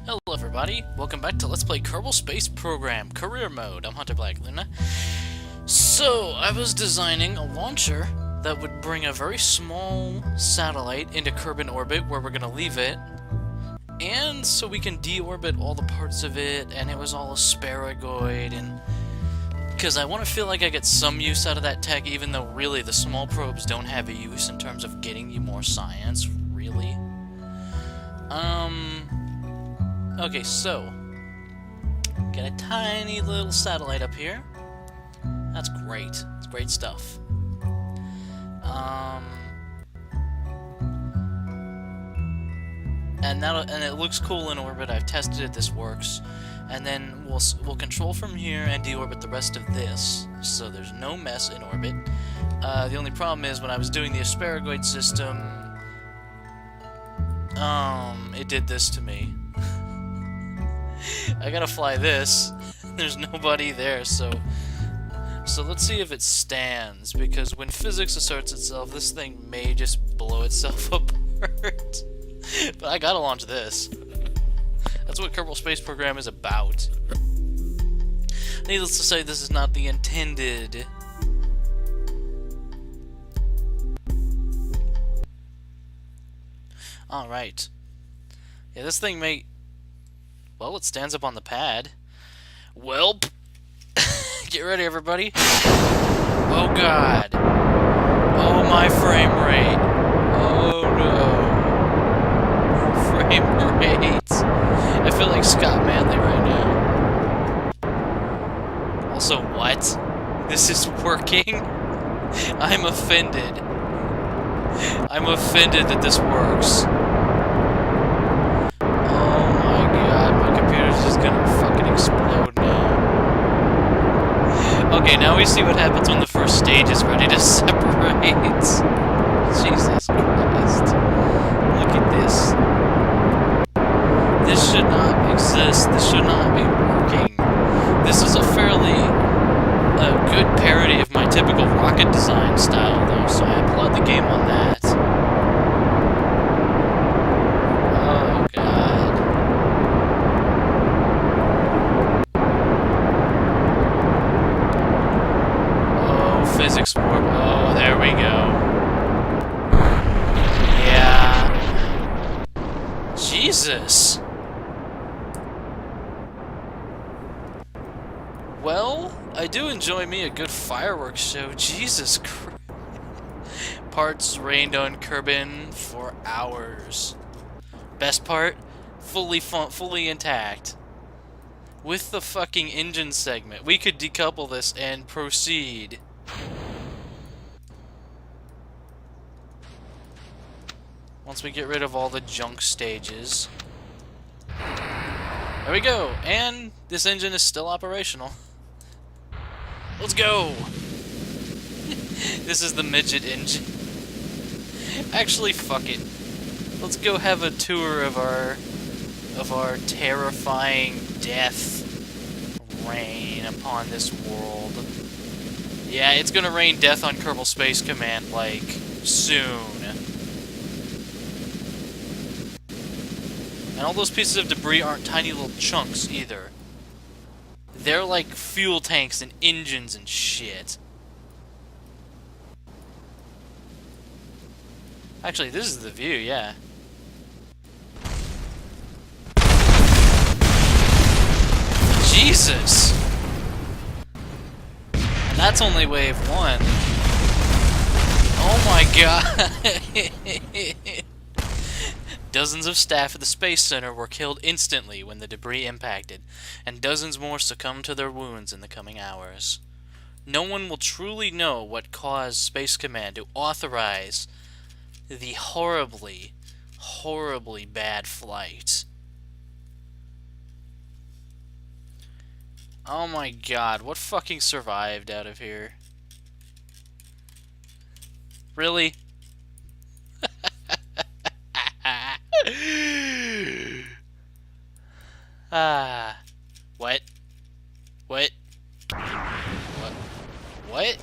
Hello everybody, welcome back to Let's Play Kerbal Space Program, Career Mode. I'm Hunter Black Luna. So, I was designing a launcher that would bring a very small satellite into Kerbin orbit where we're going to leave it, and so we can deorbit all the parts of it, and it was all asparagoid, and because I want to feel like I get some use out of that tech, even though really the small probes don't have a use in terms of getting you more science, really. Okay, so, got a tiny little satellite up here. That's great. It's great stuff. And it looks cool in orbit. I've tested it. This works. And then we'll control from here and deorbit the rest of this, so there's no mess in orbit. The only problem is when I was doing the asparagoid system, it did this to me. I gotta fly this. There's nobody there, so let's see if it stands, because when physics asserts itself, this thing may just blow itself apart. But I gotta launch this. That's what Kerbal Space Program is about. Needless to say, this is not the intended... Alright. Yeah, this thing may... Well, it stands up on the pad. Welp! Get ready, everybody. Oh, God. Oh, my frame rate. Oh, no. Frame rate. I feel like Scott Manley right now. Also, what? This is working? I'm offended. I'm offended that this works. Just gonna fucking explode now. Okay, now we see what happens when the first stage is ready to separate. Jesus Christ. Look at this. This should not exist. This should not be working. This is a fairly good parody of my typical rocket design style, though, so I applaud the game on that. Physics warp. Oh, there we go. Yeah. Jesus. Well, I do enjoy me a good fireworks show. Jesus Christ. Parts rained on Kerbin for hours. Best part? Fully intact. With the fucking engine segment. We could decouple this and proceed. Once we get rid of all the junk stages. There we go! And this engine is still operational. Let's go! This is the midget engine. Actually, fuck it. Let's go have a tour of our terrifying death rain upon this world. Yeah, it's gonna rain death on Kerbal Space Command, like, soon. And all those pieces of debris aren't tiny little chunks, either. They're like fuel tanks and engines and shit. Actually, this is the view, yeah. Jesus! And that's only wave 1. Oh my god! Dozens of staff at the Space Center were killed instantly when the debris impacted, and dozens more succumbed to their wounds in the coming hours. No one will truly know what caused Space Command to authorize the horribly, horribly bad flight. Oh my god, what fucking survived out of here? Really? What? What? What?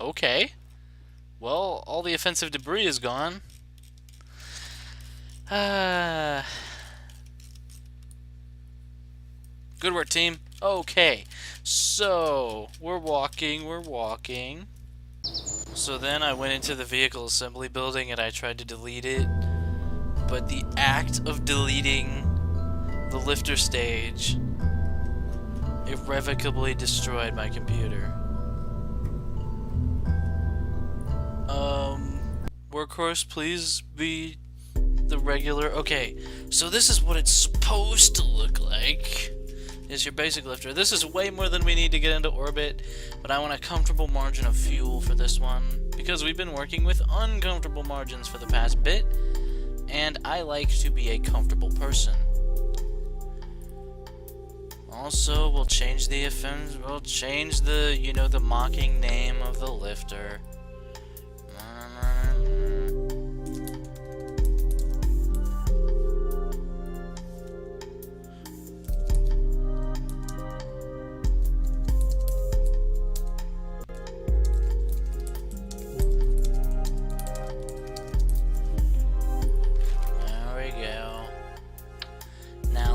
Okay. Well, all the offensive debris is gone. Good work, team. Okay, so we're walking. So then I went into the vehicle assembly building and I tried to delete it, but the act of deleting the lifter stage irrevocably destroyed my computer. Workhorse, please be the regular. Okay, so this is what it's supposed to look like. Is your basic lifter. This is way more than we need to get into orbit, but I want a comfortable margin of fuel for this one, because we've been working with uncomfortable margins for the past bit, and I like to be a comfortable person. Also, we'll change the the mocking name of the lifter.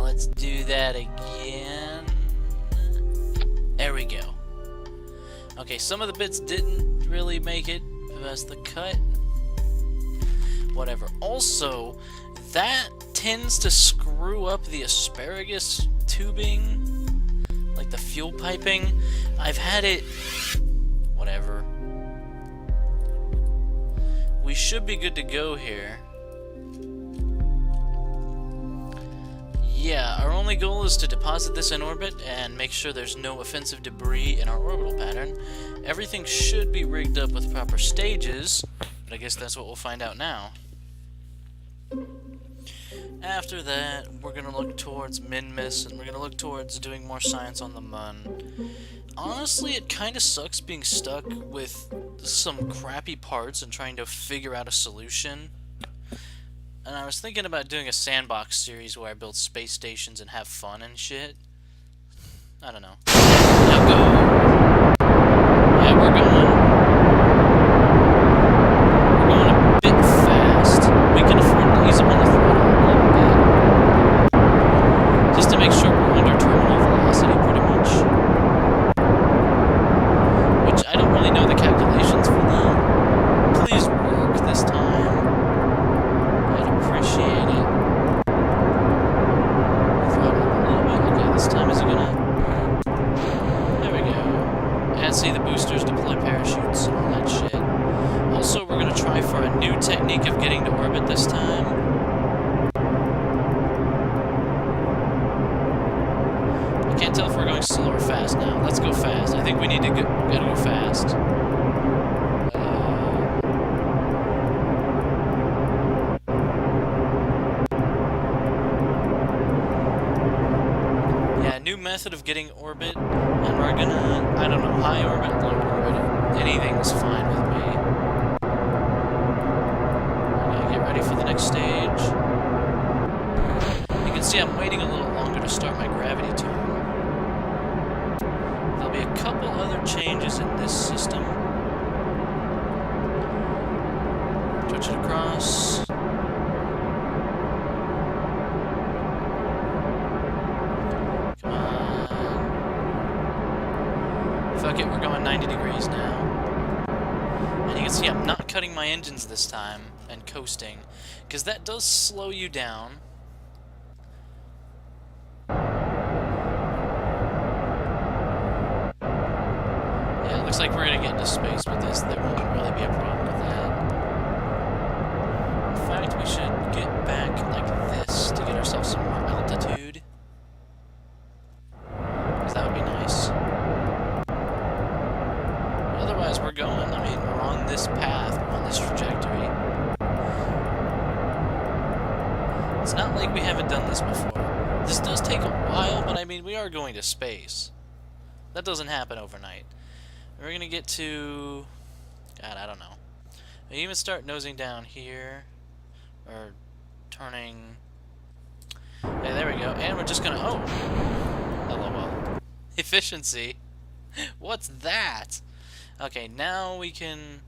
Let's do that again. There we go. Okay, some of the bits didn't really make it past the cut. Whatever. Also, that tends to screw up the asparagus tubing, like the fuel piping. I've had it... Whatever. We should be good to go here. Yeah, our only goal is to deposit this in orbit and make sure there's no offensive debris in our orbital pattern. Everything should be rigged up with proper stages, but I guess that's what we'll find out now. After that, we're going to look towards Minmus, and we're going to look towards doing more science on the Mun. Honestly, it kind of sucks being stuck with some crappy parts and trying to figure out a solution. And I was thinking about doing a sandbox series where I build space stations and have fun and shit. I don't know. Now go! Yeah, we're going a bit fast. We can afford to ease up on the throttle a little bit. Just to make sure we're under terminal velocity, pretty much. Which I don't really know the calculations for that. Please work this time. Appreciate it. Throttle a little bit. Okay, this time is it gonna... There we go. And see the boosters deploy parachutes and all that shit. Also, we're gonna try for a new technique of getting to orbit this time. I can't tell if we're going slow or fast now. Let's go fast. I think we need to gotta go fast. New method of getting orbit, and we're gonna, I don't know, high orbit, low orbit, anything's fine with me. I'm gonna get ready for the next stage. You can see I'm waiting a little longer to start my gravity turn. There'll be a couple other changes in this system. Touch it across. Fuck it, we're going 90 degrees now. And you can see I'm not cutting my engines this time and coasting, because that does slow you down. Yeah, it looks like we're gonna get into space with this. There won't really be a problem with that. In fact, we should get back like this to get ourselves some more altitude. Because that would be nice. Otherwise, we're going, I mean, we're on this path, we're on this trajectory. It's not like we haven't done this before. This does take a while, but I mean, we are going to space. That doesn't happen overnight. We're gonna get to... God, I don't know. We even start nosing down here. Or turning... Yeah, there we go. And we're just gonna... Oh! LOL. Efficiency. What's that? Okay, now we can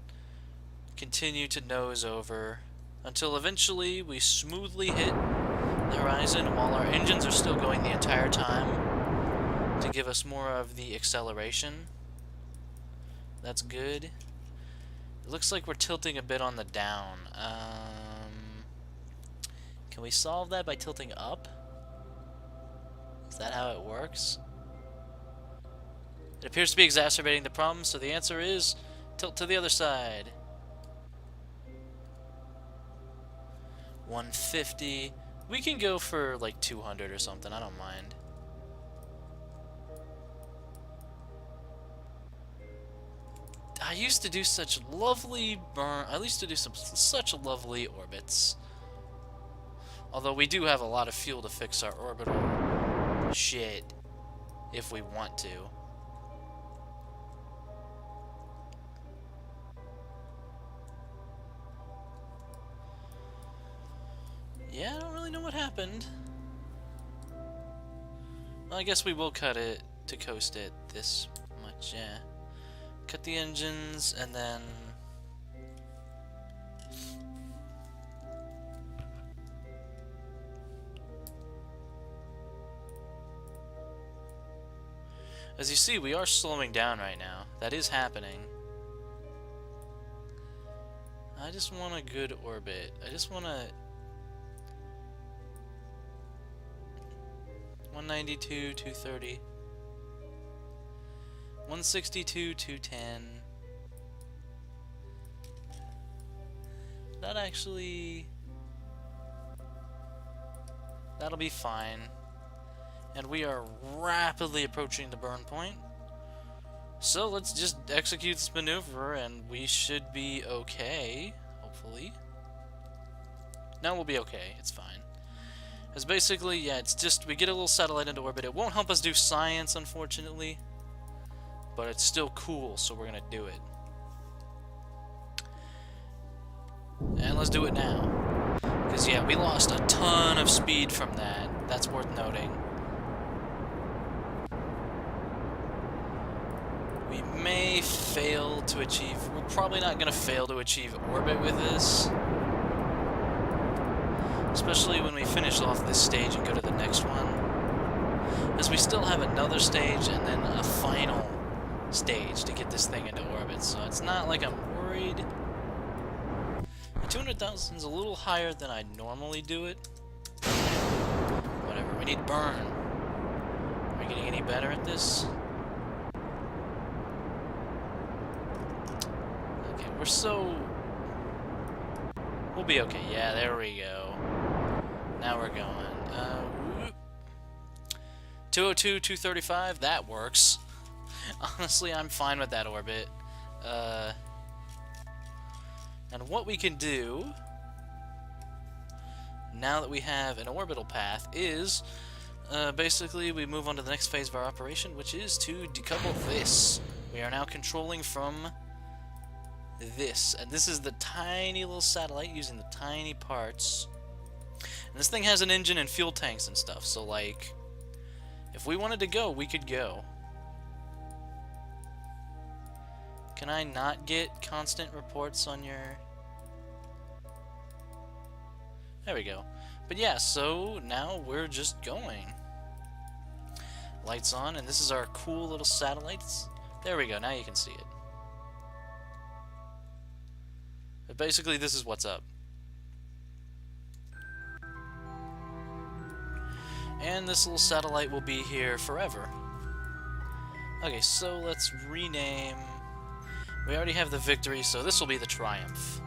continue to nose over until eventually we smoothly hit the horizon while our engines are still going the entire time. to give us more of the acceleration. That's good. It looks like we're tilting a bit on the down. Can we solve that by tilting up? Is that how it works? It appears to be exacerbating the problem, so the answer is tilt to the other side. 150. We can go for like 200 or something, I don't mind. I used to do such lovely such lovely orbits. Although we do have a lot of fuel to fix our orbital shit if we want to. Yeah, I don't really know what happened. Well, I guess we will cut it to coast it this much, yeah. Cut the engines, and then... As you see, we are slowing down right now. That is happening. I just want a good orbit. I just want a... 192, 230. 162, 210. That actually... That'll be fine. And we are rapidly approaching the burn point. So let's just execute this maneuver and we should be okay, hopefully. No, we'll be okay, it's fine. Because basically, yeah, it's just, we get a little satellite into orbit. It won't help us do science, unfortunately. But it's still cool, so we're gonna do it. And let's do it now. Because, yeah, we lost a ton of speed from that. That's worth noting. We may fail to achieve... We're probably not gonna fail to achieve orbit with this. Especially when we finish off this stage and go to the next one. Because we still have another stage and then a final stage to get this thing into orbit. So it's not like I'm worried. 200,000 is a little higher than I normally do it. Whatever, we need burn. Are we getting any better at this? Okay, we're so... We'll be okay. Yeah, there we go. Now we're going. 202, 235, that works. Honestly, I'm fine with that orbit. And what we can do, now that we have an orbital path, is basically we move on to the next phase of our operation, which is to decouple this. We are now controlling from this, and this is the tiny little satellite using the tiny parts. And this thing has an engine and fuel tanks and stuff, so like, if we wanted to go, we could go. Can I not get constant reports on your... There we go. But yeah, so now we're just going. Lights on, and this is our cool little satellites. There we go, now you can see it. But basically, this is what's up. And this little satellite will be here forever. Okay, so let's rename... We already have the Victory, so this will be the Triumph.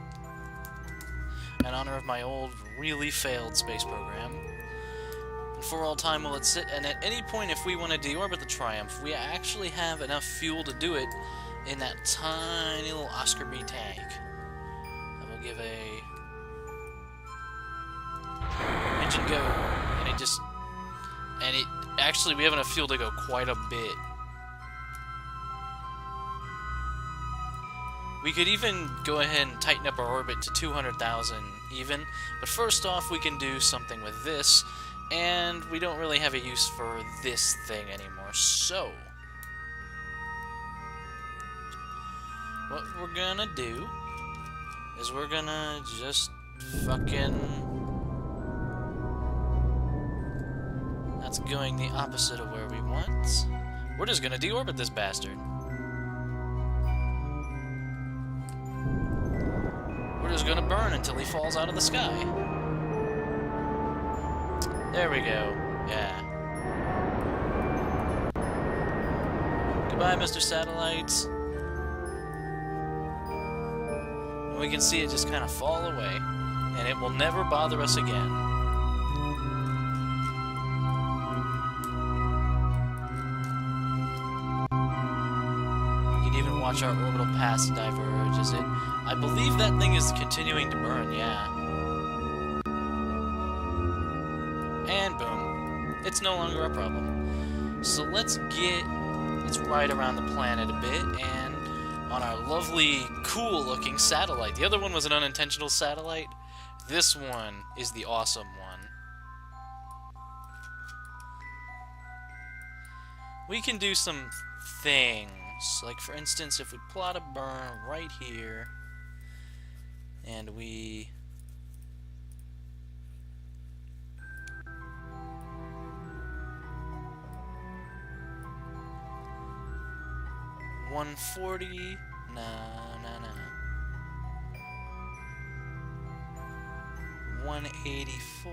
In honor of my old, really failed space program. And for all time will it sit, and at any point if we want to deorbit the Triumph, we actually have enough fuel to do it in that tiny little Oscar B tank. I will give a... engine go, and it just... And it... Actually, we have enough fuel to go quite a bit. We could even go ahead and tighten up our orbit to 200,000 even, but first off we can do something with this, and we don't really have a use for this thing anymore, so... What we're gonna do is we're gonna just fucking... That's going the opposite of where we want. We're just gonna deorbit this bastard. We're just gonna burn until he falls out of the sky. There we go. Yeah. Goodbye, Mr. Satellites. And we can see it just kind of fall away, and it will never bother us again. We can even watch our orbital paths diverge as it... I believe that thing is continuing to burn, yeah. And boom. It's no longer a problem. So let's ride around the planet a bit, and on our lovely, cool-looking satellite. The other one was an unintentional satellite. This one is the awesome one. We can do some things. Like, for instance, if we plot a burn right here, and we... $140. No. 184.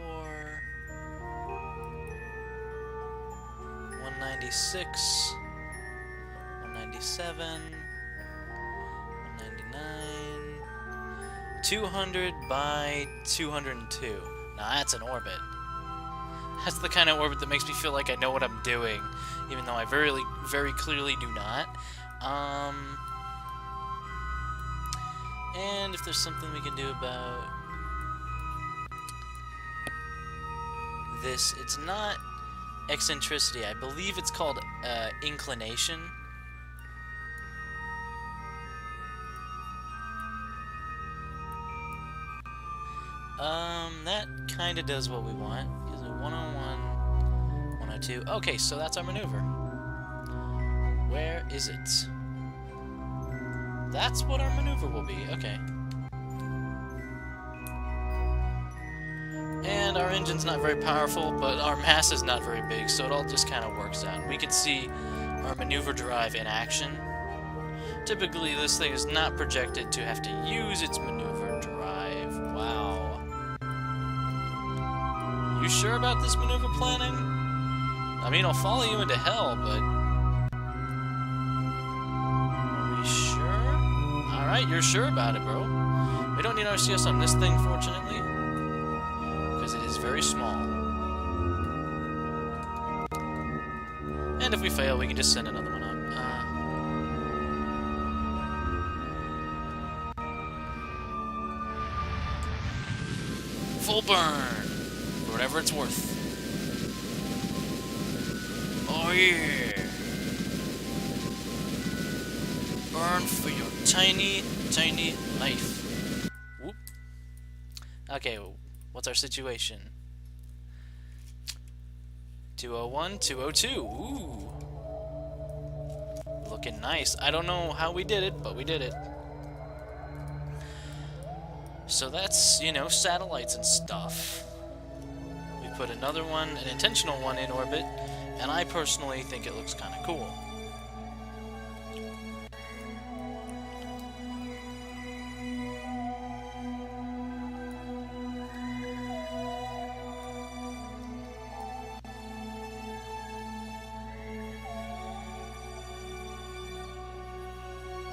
196. 197. 199. 200 by 202. Now that's an orbit. That's the kind of orbit that makes me feel like I know what I'm doing, even though I very clearly do not. And if there's something we can do about this, it's not eccentricity. I believe it's called inclination. That kind of does what we want. Is it 101, 102? Okay, so that's our maneuver. Where is it? That's what our maneuver will be. Okay. And our engine's not very powerful, but our mass is not very big, so it all just kind of works out. We can see our maneuver drive in action. Typically, this thing is not projected to have to use its maneuver drive. Wow. You sure about this maneuver planning? I mean, I'll follow you into hell, but... Are we sure? Alright, you're sure about it, bro. We don't need RCS on this thing, fortunately, because it is very small. And if we fail, we can just send another one up. Full burn! For whatever it's worth. Oh yeah! Burn for your tiny, tiny life. Whoop. Okay, what's our situation? 201, 202. Ooh. Looking nice. I don't know how we did it, but we did it. So that's, you know, satellites and stuff. We put another one, an intentional one, in orbit, and I personally think it looks kind of cool.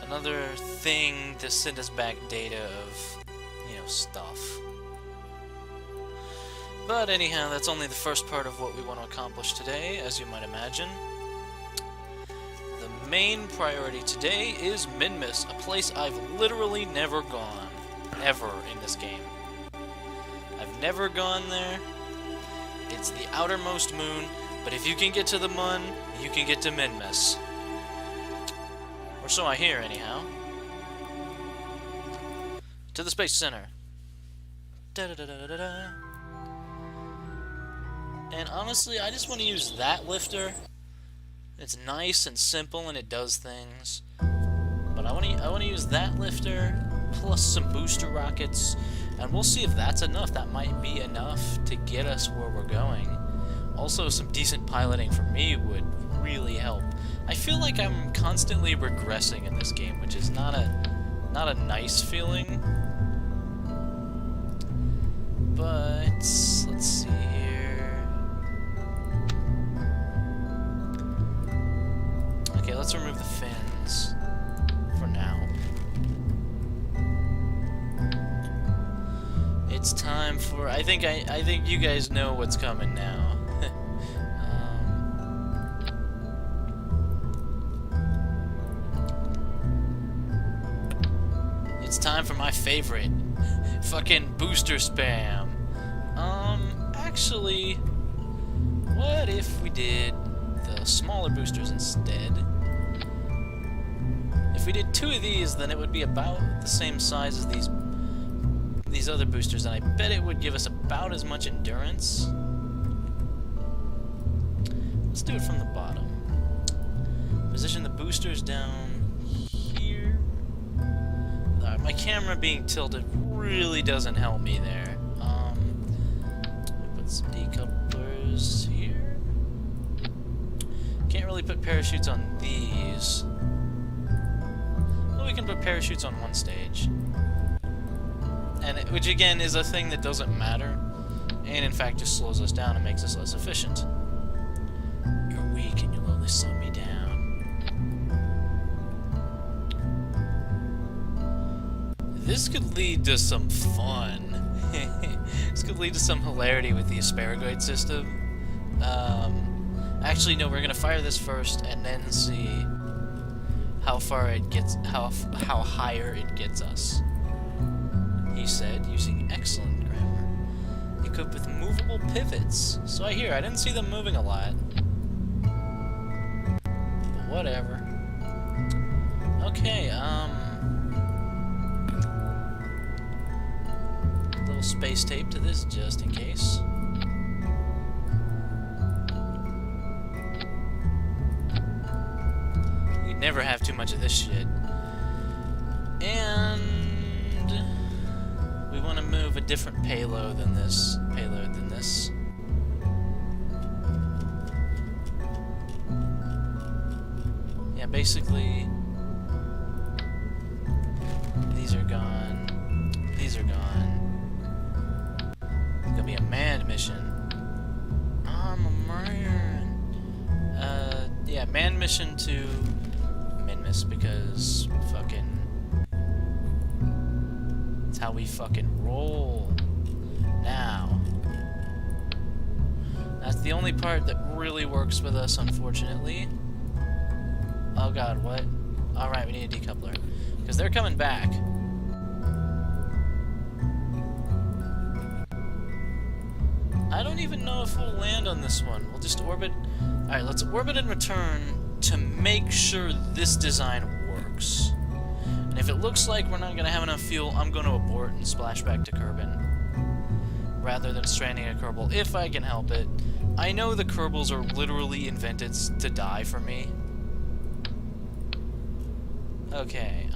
Another thing to send us back data of, you know, stuff. But anyhow, that's only the first part of what we want to accomplish today, as you might imagine. The main priority today is Minmus, a place I've literally never gone, ever in this game. I've never gone there. It's the outermost moon, but if you can get to the Mun, you can get to Minmus. Or so I hear, anyhow. To the Space Center. Da-da-da-da-da-da. And honestly, I just want to use that lifter. It's nice and simple, and it does things. But I want to use that lifter plus some booster rockets, and we'll see if that's enough. That might be enough to get us where we're going. Also, some decent piloting for me would really help. I feel like I'm constantly regressing in this game, which is not a nice feeling. But let's see here. Okay, let's remove the fins for now. It's time for I think you guys know what's coming now. It's time for my favorite. Fucking booster spam. Actually, what if we did the smaller boosters instead? If we did 2 of these, then it would be about the same size as these other boosters, and I bet it would give us about as much endurance. Let's do it from the bottom. Position the boosters down here. My camera being tilted really doesn't help me there. Put some decouplers here. Can't really put parachutes on these. Well, we can put parachutes on one stage. Which again is a thing that doesn't matter, and in fact just slows us down and makes us less efficient. You're weak and you'll only slow me down. This could lead to some fun. This could lead to some hilarity with the asparagoid system. Actually, no, we're gonna fire this first and then see how far it gets, how higher it gets us. He said, using excellent grammar. Equipped with movable pivots. So I didn't see them moving a lot. But whatever. Okay, little space tape to this just in case. You'd never have too much of this shit. And we want to move a different payload than this. Yeah, basically these are gone. These are gone. It's gonna be a manned mission. I'm a man. Yeah, manned mission to Minmus because fucking. That's how we fucking roll. Now. That's the only part that really works with us, unfortunately. Oh god, what? Alright, we need a decoupler. Because they're coming back. I don't even know if we'll land on this one. We'll just orbit. Alright, let's orbit and return to make sure this design works. And if it looks like we're not going to have enough fuel, I'm going to abort and splash back to Kerbin. Rather than stranding a Kerbal, if I can help it. I know the Kerbals are literally invented to die for me. Okay,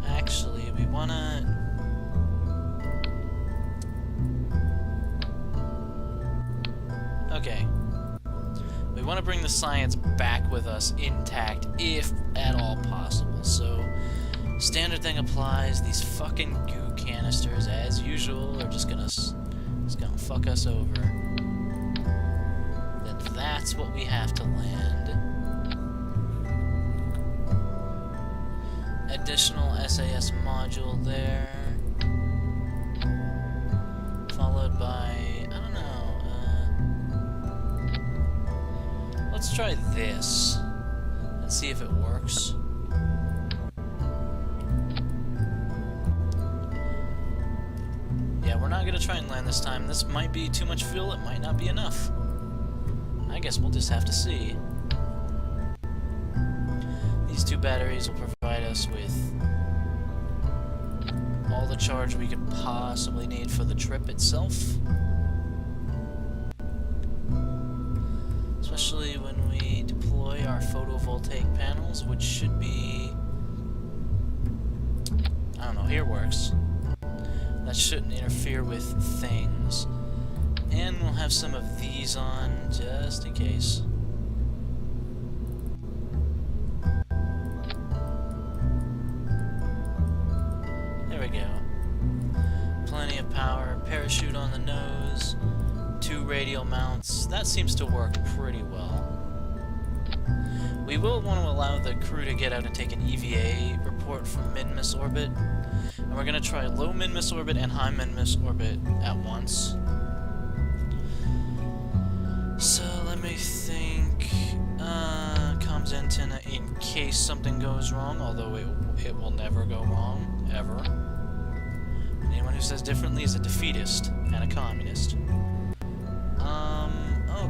actually, we wanna... Okay. We want to bring the science back with us intact, if at all possible. So, standard thing applies. These fucking goo canisters, as usual, are just gonna fuck us over. Then that's what we have to land. Additional SAS module there. Followed by... Let's try this and see if it works. Yeah, we're not gonna try and land this time. This might be too much fuel, it might not be enough. I guess we'll just have to see. These 2 batteries will provide us with all the charge we could possibly need for the trip itself. Especially when we deploy our photovoltaic panels, which should be... I don't know, here works. That shouldn't interfere with things. And we'll have some of these on, just in case. There we go. Plenty of power. Parachute on the nose. 2 radial mounts. That seems to work pretty well. We will want to allow the crew to get out and take an EVA report from Minmus orbit. And we're going to try low Minmus orbit and high Minmus orbit at once. So let me think. Comms antenna in case something goes wrong, although it will never go wrong, ever. Anyone who says differently is a defeatist and a communist.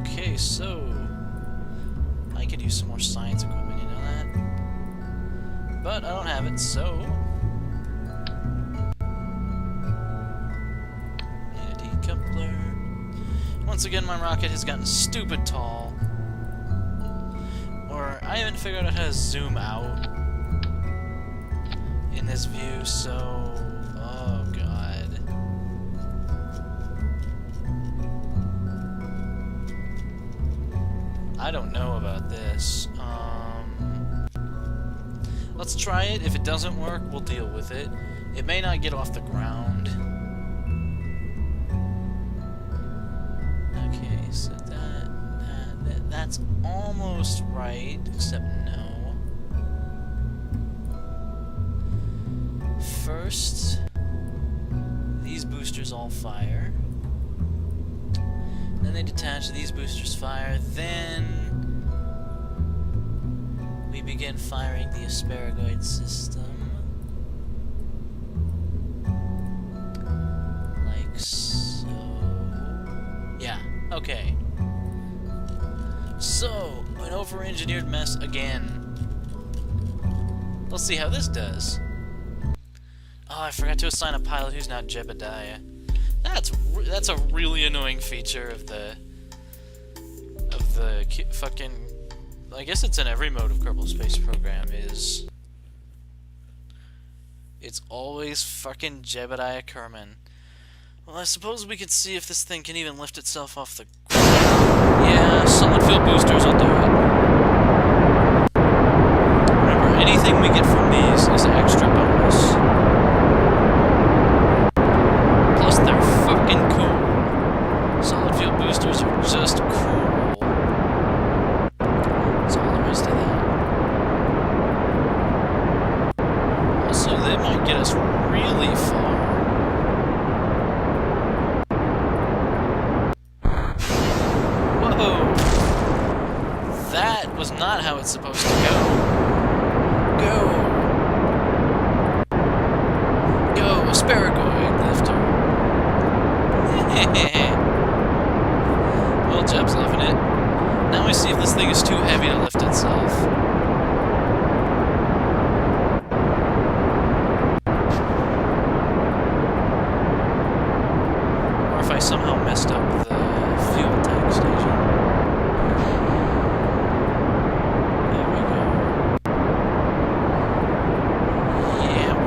Okay, so I could use some more science equipment, you know that? But I don't have it, so need a decoupler. Once again, my rocket has gotten stupid tall. Or I haven't figured out how to zoom out in this view, so oh god. I don't know about this. Let's try it. If it doesn't work, we'll deal with it. It may not get off the ground. Okay, so that's almost right, except no. First, these boosters all fire. Then they detach, these boosters fire, then we begin firing the asparagoid system. Like so. Yeah, okay. So, an over-engineered mess again. Let's see how this does. Oh, I forgot to assign a pilot who's not Jebediah. That's a really annoying feature of the fucking. I guess it's in every mode of Kerbal Space Program. Is it's always fucking Jebediah Kerbin. Well, I suppose we could see if this thing can even lift itself off the ground. Yeah, solid fuel boosters will do it. Remember, anything we get from these is extra bonus. Plus, they're fucking cool. Solid fuel boosters are just cool. That's all there is to that. Also, they might get us really far. That was not how it's supposed to go. Go, asparagoid lifter. Well, Jeb's loving it. Now we see if this thing is too heavy to lift itself. Or if I somehow messed up the fuel tank station.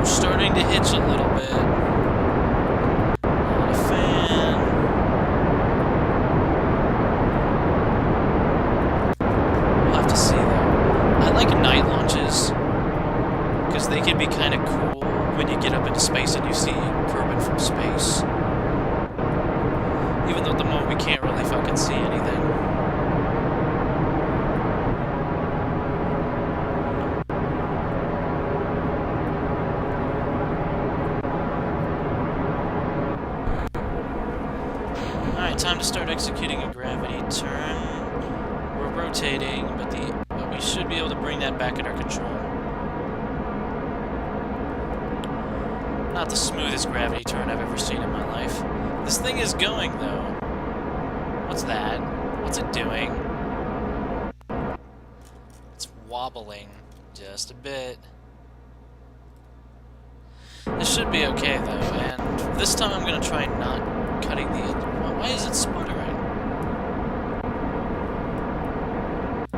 Starting to hitch a little bit. Not a fan. We'll have to see though. I like night launches because they can be kind of cool when you get up into space and you see Kerbin from space. Even though at the moment we can't really fucking see anything. Time to start executing a gravity turn. We're rotating, but we should be able to bring that back under control. Not the smoothest gravity turn I've ever seen in my life. This thing is going, though. What's that? What's it doing? It's wobbling just a bit. This should be okay, though, and this time I'm going to try not cutting the edge. Why is it sputtering? I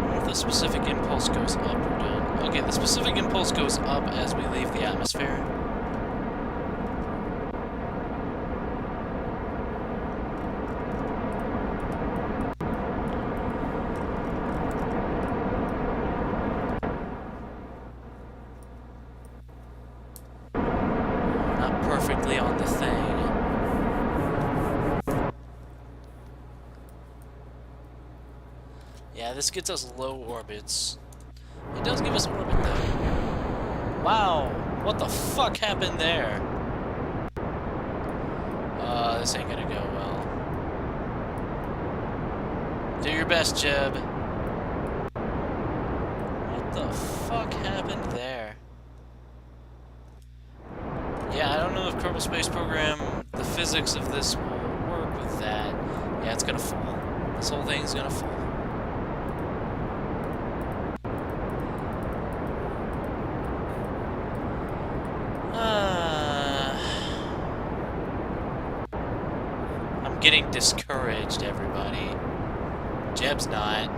wonder if the specific impulse goes up or down. Okay, the specific impulse goes up as we leave the atmosphere. perfectly on the thing. Yeah, this gets us low orbits. It does give us orbit though. Wow, what the fuck happened there? This ain't gonna go well. Do your best, Jeb. What the fuck happened there? Yeah, I don't know if Kerbal Space Program, the physics of this will work with that. Yeah, it's gonna fall. This whole thing's gonna fall. I'm getting discouraged, everybody. Jeb's not.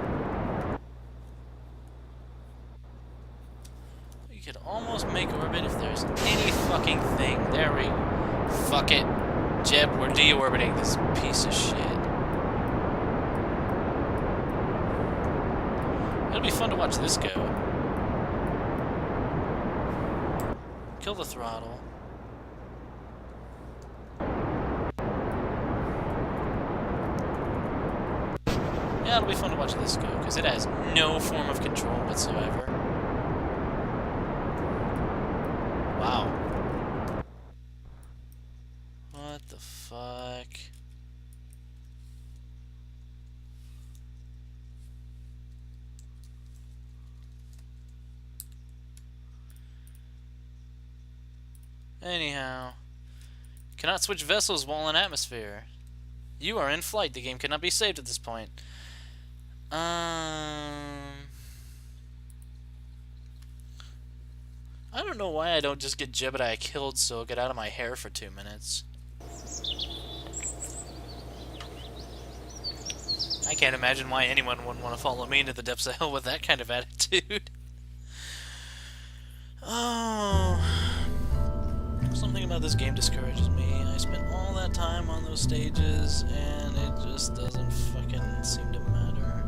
You could almost make orbit if there's any fucking thing. There we go. Fuck it. Jeb, we're deorbiting this piece of shit. It'll be fun to watch this go. Kill the throttle. Yeah, it'll be fun to watch this go, because it has no form of control whatsoever. Wow. What the fuck? Anyhow. Cannot switch vessels while in atmosphere. You are in flight. The game cannot be saved at this point. I don't know why I don't just get Jebediah killed so get out of my hair for 2 minutes. I can't imagine why anyone wouldn't want to follow me into the depths of hell with that kind of attitude. Oh... Something about this game discourages me. I spent all that time on those stages, and it just doesn't fucking seem to matter.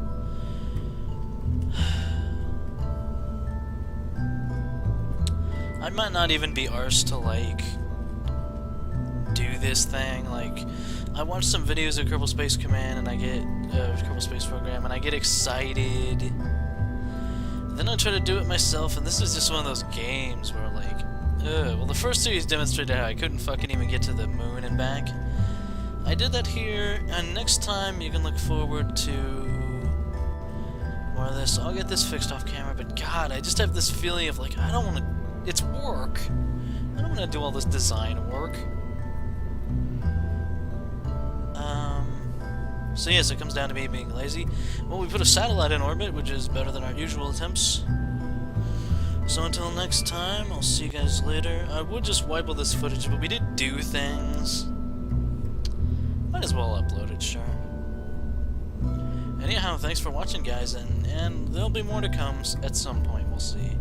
I might not even be arsed to, like, do this thing. Like, I watch some videos of Kerbal Space Command, and I get, Kerbal Space Program, and I get excited. Then I try to do it myself, and this is just one of those games where, like, well, the first series demonstrated how I couldn't fucking even get to the moon and back. I did that here, and next time you can look forward to more of this. I'll get this fixed off camera, but God, I just have this feeling of, like, I don't want to... It's work. I don't want to do all this design work. So yes, it comes down to me being lazy. Well, we put a satellite in orbit, which is better than our usual attempts. So until next time, I'll see you guys later. I would just wipe all this footage, but we did do things. Might as well upload it, sure. Anyhow, thanks for watching, guys, and there'll be more to come at some point, we'll see.